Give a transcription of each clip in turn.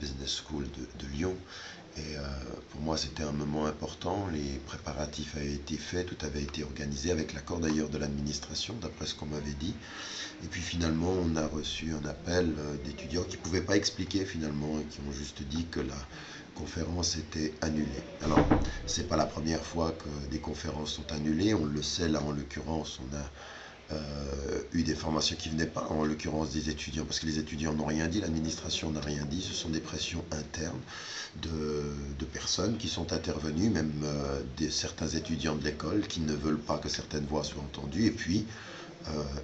Business School de Lyon. Et pour moi, c'était un moment important. Les préparatifs avaient été faits, tout avait été organisé avec l'accord d'ailleurs de l'administration, d'après ce qu'on m'avait dit. Et puis finalement, on a reçu un appel d'étudiants qui ne pouvaient pas expliquer finalement, et qui ont juste dit que la conférence était annulée. Alors, c'est pas la première fois que des conférences sont annulées. On le sait, là en l'occurrence, on a eu des formations qui venaient pas, en l'occurrence des étudiants, parce que les étudiants n'ont rien dit, l'administration n'a rien dit, ce sont des pressions internes de personnes qui sont intervenues, même certains étudiants de l'école qui ne veulent pas que certaines voix soient entendues, et puis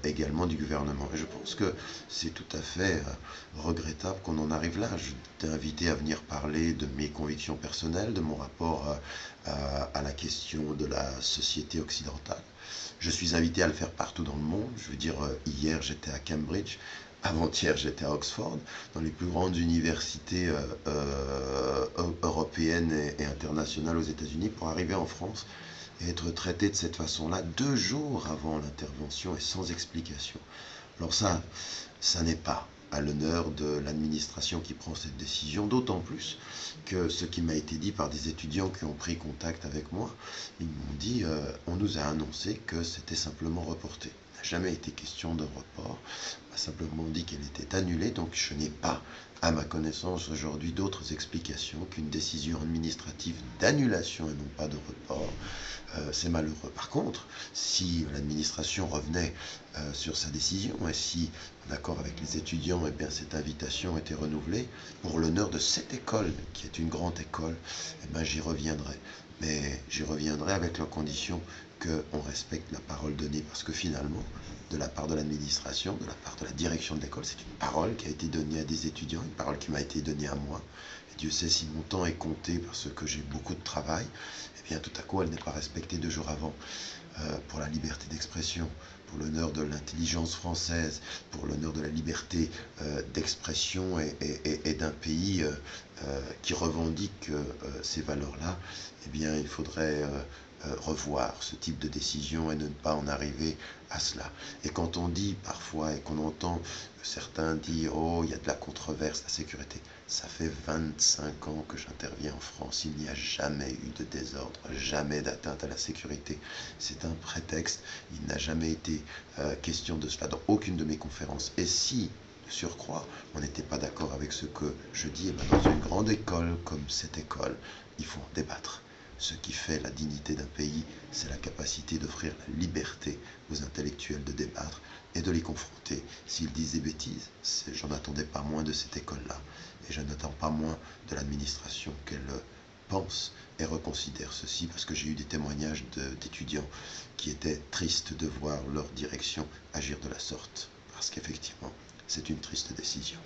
également du gouvernement. Et je pense que c'est tout à fait regrettable qu'on en arrive là. Je t'ai invité à venir parler de mes convictions personnelles, de mon rapport à la question de la société occidentale. Je suis invité à le faire partout dans le monde. Je veux dire, hier j'étais à Cambridge, avant-hier j'étais à Oxford, dans les plus grandes universités européennes et internationales aux États-Unis, pour arriver en France et être traité de cette façon-là 2 jours avant l'intervention et sans explication. Alors ça n'est pas à l'honneur de l'administration qui prend cette décision, d'autant plus que ce qui m'a été dit par des étudiants qui ont pris contact avec moi, ils m'ont dit, on nous a annoncé que c'était simplement reporté. Il n'a jamais été question de report, on m'a simplement dit qu'elle était annulée, donc je n'ai pas, à ma connaissance aujourd'hui, d'autres explications qu'une décision administrative d'annulation et non pas de report. C'est malheureux. Par contre, si l'administration revenait sur sa décision et si, en accord avec les étudiants, eh bien, cette invitation était renouvelée pour l'honneur de cette école, qui est une grande école, eh bien, j'y reviendrai. Mais j'y reviendrai avec la condition qu'on respecte la parole donnée, parce que finalement, de la part de l'administration, de la part de la direction de l'école, c'est une parole qui a été donnée à des étudiants, une parole qui m'a été donnée à moi. Et Dieu sait si mon temps est compté parce que j'ai beaucoup de travail. Eh bien, tout à coup, elle n'est pas respectée 2 jours avant. Pour la liberté d'expression, pour l'honneur de l'intelligence française, pour l'honneur de la liberté d'expression et d'un pays qui revendique ces valeurs-là, eh bien, il faudrait revoir ce type de décision et ne pas en arriver à cela. Et quand on dit parfois et qu'on entend certains dire « Oh, il y a de la controverse, la sécurité », ça fait 25 ans que j'interviens en France, il n'y a jamais eu de désordre, jamais d'atteinte à la sécurité. C'est un prétexte, il n'a jamais été question de cela dans aucune de mes conférences. Et si, de surcroît, on n'était pas d'accord avec ce que je dis, dans une grande école comme cette école, il faut en débattre. Ce qui fait la dignité d'un pays, c'est la capacité d'offrir la liberté aux intellectuels de débattre et de les confronter. S'ils disent des bêtises, j'en attendais pas moins de cette école-là. Et je n'attends pas moins de l'administration qu'elle pense et reconsidère ceci, parce que j'ai eu des témoignages d'étudiants qui étaient tristes de voir leur direction agir de la sorte. Parce qu'effectivement, c'est une triste décision.